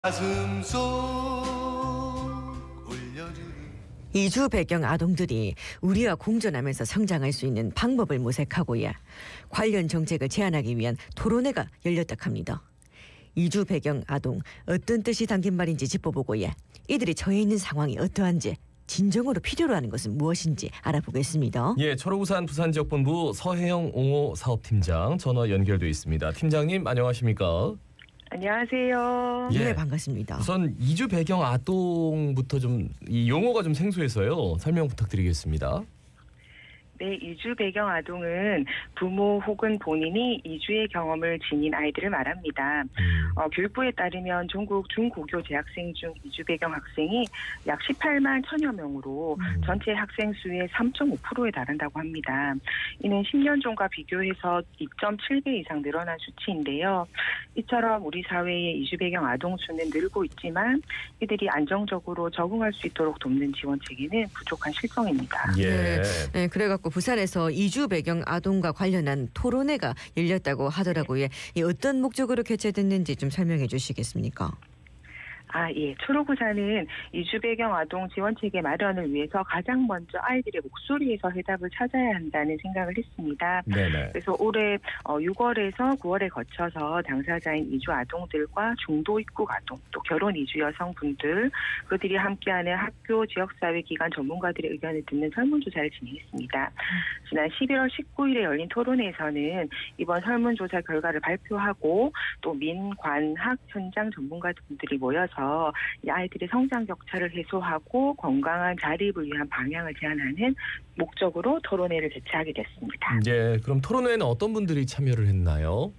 가슴속 울려주리 이주 배경 아동들이 우리와 공존하면서 성장할 수 있는 방법을 모색하고야 관련 정책을 제안하기 위한 토론회가 열렸다 합니다. 이주 배경 아동 어떤 뜻이 담긴 말인지 짚어보고야 이들이 처해 있는 상황이 어떠한지 진정으로 필요로 하는 것은 무엇인지 알아보겠습니다. 예, 철오부산 부산지역본부 서혜영 옹호 사업팀장 전화 연결돼 있습니다. 팀장님 안녕하십니까? 안녕하세요. 네, 반갑습니다. 우선 이주 배경 아동부터 좀 이 용어가 좀 생소해서요. 설명 부탁드리겠습니다. 네, 이주 배경 아동은 부모 혹은 본인이 이주의 경험을 지닌 아이들을 말합니다. 교육부에 따르면 전국 중고교 재학생 중 이주 배경 학생이 약 18만 1천여 명으로 전체 학생 수의 3.5%에 달한다고 합니다. 이는 10년 전과 비교해서 2.7배 이상 늘어난 수치인데요. 이처럼 우리 사회의 이주 배경 아동 수는 늘고 있지만 이들이 안정적으로 적응할 수 있도록 돕는 지원 체계는 부족한 실정입니다. 예. 네, 그래갖고 부산에서 이주 배경 아동과 관련한 토론회가 열렸다고 하더라고요. 이 어떤 목적으로 개최됐는지 좀 설명해 주시겠습니까? 예. 초록부산은 이주 배경 아동 지원 체계 마련을 위해서 가장 먼저 아이들의 목소리에서 해답을 찾아야 한다는 생각을 했습니다. 네네. 그래서 올해 6월에서 9월에 거쳐서 당사자인 이주 아동들과 중도 입국 아동, 또 결혼 이주 여성분들, 그들이 함께하는 학교, 지역사회 기관 전문가들의 의견을 듣는 설문조사를 진행했습니다. 지난 11월 19일에 열린 토론회에서는 이번 설문조사 결과를 발표하고 또 민, 관, 학, 현장 전문가분들이 모여서 이 아이들의 성장 격차를 해소하고 건강한 자립을 위한 방향을 제안하는 목적으로 토론회를 개최하게 됐습니다. 예, 그럼 토론회에는 어떤 분들이 참여를 했나요?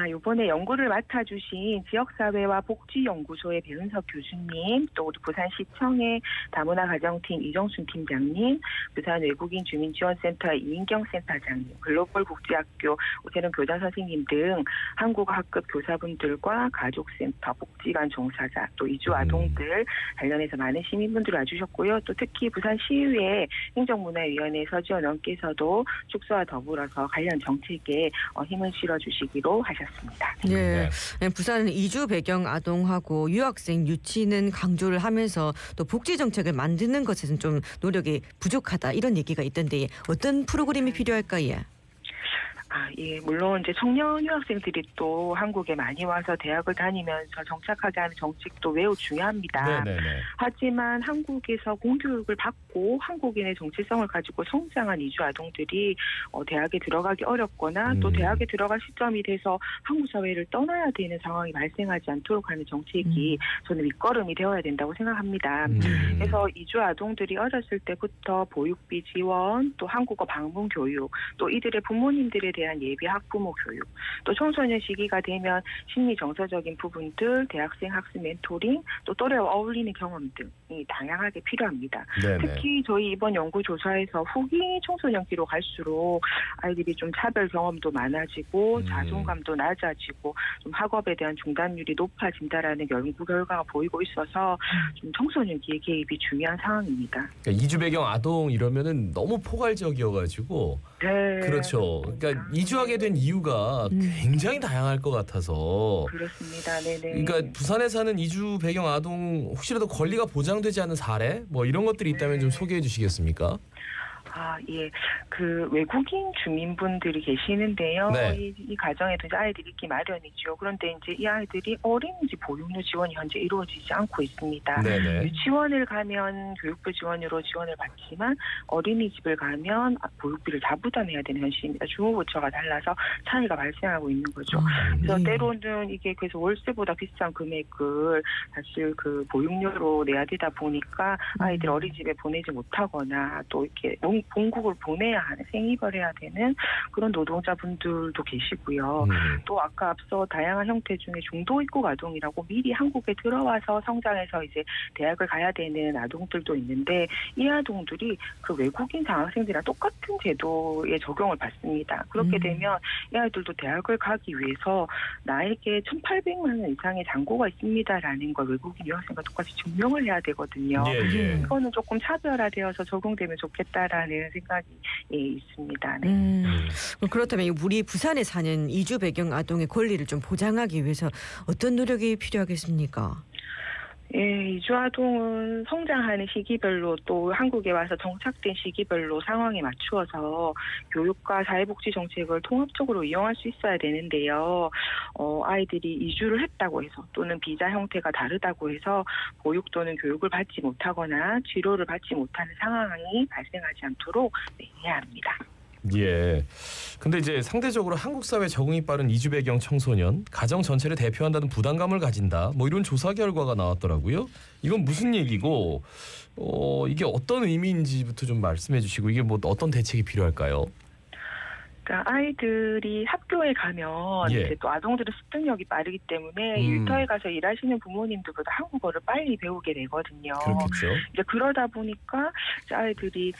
이번에 연구를 맡아주신 지역사회와 복지연구소의 배은석 교수님, 또 우리 부산시청의 다문화 가정팀 이정순 팀장님, 부산 외국인 주민지원센터 이인경 센터장님, 글로벌 국제학교 우세령 교장 선생님 등 한국어 학급 교사분들과 가족센터, 복지관 종사자, 또 이주 아동들 관련해서 많은 시민분들이 와주셨고요. 또 특히 부산시의회 행정문화위원회 서지원 의원께서도 축소와 더불어서 관련 정책에 힘을 실어주시기로 하셨습니다. 네. 부산은 이주 배경 아동하고 유학생 유치는 강조를 하면서 또 복지 정책을 만드는 것에는 좀 노력이 부족하다 이런 얘기가 있던데 어떤 프로그램이 필요할까요? 예, 물론 이제 청년 유학생들이 또 한국에 많이 와서 대학을 다니면서 정착하게 하는 정책도 매우 중요합니다. 네네네. 하지만 한국에서 공교육을 받고 한국인의 정체성을 가지고 성장한 이주 아동들이 대학에 들어가기 어렵거나 또 대학에 들어갈 시점이 돼서 한국 사회를 떠나야 되는 상황이 발생하지 않도록 하는 정책이 저는 밑거름이 되어야 된다고 생각합니다. 그래서 이주 아동들이 어렸을 때부터 보육비 지원, 또 한국어 방문 교육, 또 이들의 부모님들에 대한 예비 학부모 교육, 또 청소년 시기가 되면 심리 정서적인 부분들, 대학생 학습 멘토링, 또 또래와 어울리는 경험 등이 다양하게 필요합니다. 네네. 특히 저희 이번 연구조사에서 후기 청소년기로 갈수록 아이들이 좀 차별 경험도 많아지고 자존감도 낮아지고 좀 학업에 대한 중단율이 높아진다라는 연구 결과가 보이고 있어서 좀 청소년기의 개입이 중요한 상황입니다. 그러니까 이주 배경 아동 이러면은 너무 포괄적이어가지고. 네. 그렇죠. 그러니까 이주하게 된 이유가 굉장히 다양할 것 같아서. 그렇습니다. 네네. 그러니까 부산에 사는 이주 배경 아동 혹시라도 권리가 보장되지 않은 사례 뭐 이런 것들이 있다면 좀 소개해 주시겠습니까? 예. 그 외국인 주민분들이 계시는데요. 네. 이 가정에도 이제 아이들이 있기 마련이죠. 그런데 이제 이 아이들이 어린이집 보육료 지원이 현재 이루어지지 않고 있습니다. 네네. 유치원을 가면 교육부 지원으로 지원을 받지만 어린이집을 가면 보육비를 다 부담해야 되는 현실입니다. 주무부처가 달라서 차이가 발생하고 있는 거죠. 그래서 때로는 이게 그래서 월세보다 비싼 금액을 사실 그 보육료로 내야 되다 보니까 아이들 어린이집에 보내지 못하거나 또 이렇게 본국을 보내야 하는 생입을 해야 되는 그런 노동자분들도 계시고요. 또 아까 앞서 다양한 형태 중에 중도 입국 아동이라고 미리 한국에 들어와서 성장해서 이제 대학을 가야 되는 아동들도 있는데 이 아동들이 그 외국인 장학생들이랑 똑같은 제도에 적용을 받습니다. 그렇게 되면 이 아이들도 대학을 가기 위해서 나에게 1,800만 원 이상의 잔고가 있습니다라는 걸 외국인 유학생과 똑같이 증명을 해야 되거든요. 예. 이거는 조금 차별화되어서 적용되면 좋겠다라는 않을까라는 생각이 있습니다. 네. 그렇다면 우리 부산에 사는 이주 배경 아동의 권리를 좀 보장하기 위해서 어떤 노력이 필요하겠습니까? 예, 이주 아동은 성장하는 시기별로 또 한국에 와서 정착된 시기별로 상황에 맞추어서 교육과 사회복지 정책을 통합적으로 이용할 수 있어야 되는데요. 아이들이 이주를 했다고 해서 또는 비자 형태가 다르다고 해서 보육 또는 교육을 받지 못하거나 치료를 받지 못하는 상황이 발생하지 않도록 해야 합니다. 예. 근데 이제 상대적으로 한국 사회 적응이 빠른 이주 배경 청소년, 가정 전체를 대표한다는 부담감을 가진다. 뭐 이런 조사 결과가 나왔더라고요. 이건 무슨 얘기고 이게 어떤 의미인지부터 좀 말씀해 주시고 이게 뭐 어떤 대책이 필요할까요? 그러니까 아이들이 학교에 가면 이제 또 아동들은 습득력이 빠르기 때문에 일터에 가서 일하시는 부모님들보다 한국어를 빨리 배우게 되거든요. 그렇겠죠. 이제 그러다 보니까 이제 아이들이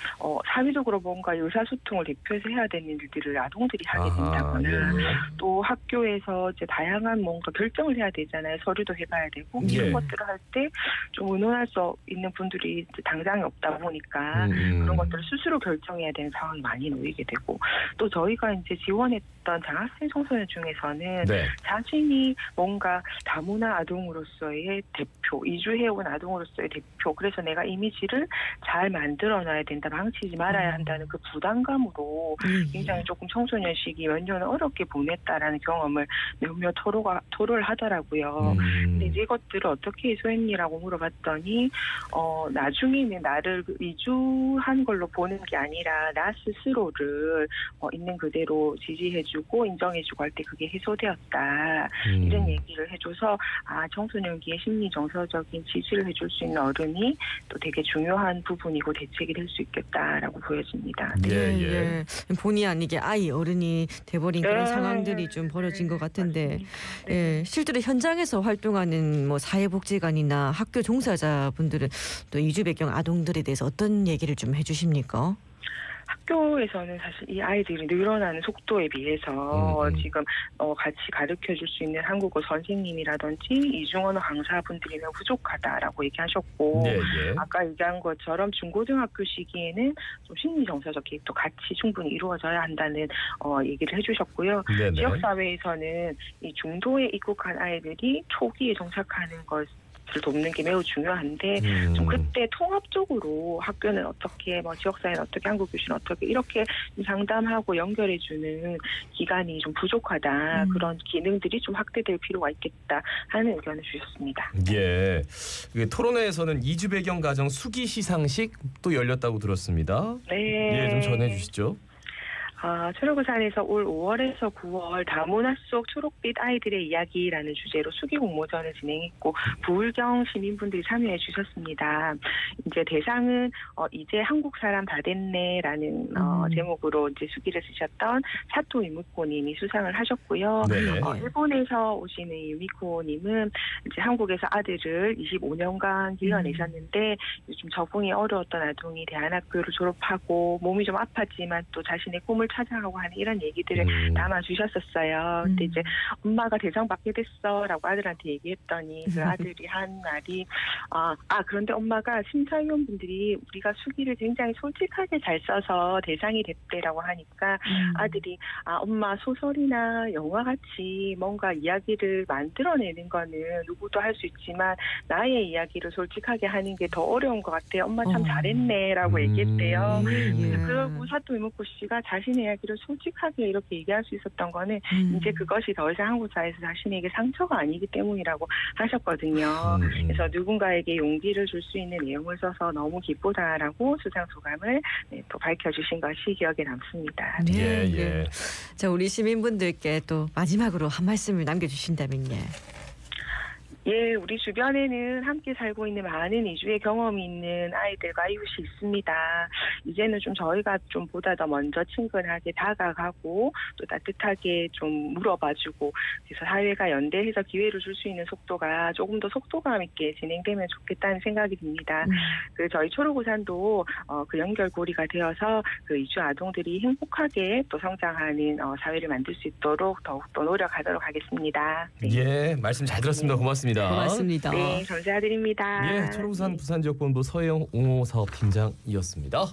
사회적으로 뭔가 의사소통을 대표해서 해야 되는 일들을 아동들이 하게 된다거나 또 학교에서 이제 다양한 뭔가 결정을 해야 되잖아요. 서류도 해가야 되고 이런 것들을 할 때 좀 의논할 수 있는 분들이 이제 당장에 없다 보니까 그런 것들을 스스로 결정해야 되는 상황이 많이 놓이게 되고 또 저희가 이제 지원했던 장학생 청소년 중에서는 자신이 뭔가 다문화 아동으로서의 대표, 이주해온 아동으로서의 대표, 그래서 내가 이미지를 잘 만들어놔야 된다, 망치지 말아야 한다는 그 부담감으로 굉장히 조금 청소년 시기 몇 년을 어렵게 보냈다라는 경험을 몇몇 토로를 하더라고요. 근데 이제 이것들을 어떻게 해소했니라고 물어봤더니 나중에는 나를 이주한 걸로 보는 게 아니라 나 스스로를 있는 그대로 지지해주고 인정해주고 할 때 그게 해소되었다. 이런 얘기를 해줘서 청소년기의 심리 정서적인 지지를 해줄 수 있는 어른이 또 되게 중요한 부분이고 대책이 될 수 있겠다라고 보여집니다. 예. 본의 아니게 어른이 돼버린 그런 상황들이 좀 벌어진 것 같은데 실제로 현장에서 활동하는 뭐 사회복지관이나 학교 종사자분들은 또 이주 배경 아동들에 대해서 어떤 얘기를 좀 해주십니까? 학교에서는 사실 이 아이들이 늘어나는 속도에 비해서 지금 같이 가르쳐줄 수 있는 한국어 선생님이라든지 이중언어 강사분들이 매우 부족하다라고 얘기하셨고 아까 얘기한 것처럼 중고등학교 시기에는 좀 심리정서적 개입도 같이 충분히 이루어져야 한다는 얘기를 해주셨고요. 지역사회에서는 이 중도에 입국한 아이들이 초기에 정착하는 것 돕는 게 매우 중요한데 좀 그때 통합적으로 학교는 어떻게 지역사회는 어떻게 한국교실은 어떻게 이렇게 상담하고 연결해주는 기간이 좀 부족하다. 그런 기능들이 좀 확대될 필요가 있겠다 하는 의견을 주셨습니다. 예. 토론회에서는 이주 배경 가정 수기 시상식 또 열렸다고 들었습니다. 네. 좀 전해주시죠. 초록우산에서 올 5월에서 9월 다문화 속 초록빛 아이들의 이야기라는 주제로 수기 공모전을 진행했고 부울경 시민분들이 참여해 주셨습니다. 이제 대상은 이제 한국 사람 다 됐네라는 제목으로 이제 수기를 쓰셨던 사토 유미코님이 수상을 하셨고요. 일본에서 오시는 유미코님은 이제 한국에서 아들을 25년간 길러내셨는데 요즘 적응이 어려웠던 아동이 대안학교를 졸업하고 몸이 좀 아팠지만 또 자신의 꿈을 찾아가고 하는 이런 얘기들을 담아주셨었어요. 근데 이제 엄마가 대상 받게 됐어라고 아들한테 얘기했더니 그 아들이 한 말이 그런데 엄마가 심사위원분들이 우리가 수기를 굉장히 솔직하게 잘 써서 대상이 됐대라고 하니까 아들이 엄마 소설이나 영화 같이 뭔가 이야기를 만들어내는 거는 누구도 할 수 있지만 나의 이야기를 솔직하게 하는 게 더 어려운 것 같아요. 엄마 참 잘했네라고 얘기했대요. 그리고 사토 이모코 씨가 자신의 이야기를 솔직하게 이렇게 얘기할 수 있었던 거는 이제 그것이 더 이상 한국 사회에서 자신에게 상처가 아니기 때문이라고 하셨거든요. 그래서 누군가에게 용기를 줄 수 있는 내용을 써서 너무 기쁘다라고 수상 소감을 또 밝혀주신 것이 기억에 남습니다. 자, 우리 시민분들께 또 마지막으로 한 말씀을 남겨주신다면요. 예, 우리 주변에는 함께 살고 있는 많은 이주의 경험이 있는 아이들과 이웃이 있습니다. 이제는 좀 저희가 좀 보다 더 먼저 친근하게 다가가고 또 따뜻하게 좀 물어봐주고 그래서 사회가 연대해서 기회를 줄 수 있는 속도가 조금 더 속도감 있게 진행되면 좋겠다는 생각이 듭니다. 그 저희 초록우산도 그 연결고리가 되어서 그 이주 아동들이 행복하게 또 성장하는 사회를 만들 수 있도록 더욱더 노력하도록 하겠습니다. 말씀 잘 들었습니다. 고맙습니다. 고맙습니다. 네, 감사드립니다. 초록우산 부산지역본부 서영 옹호 사업팀장이었습니다.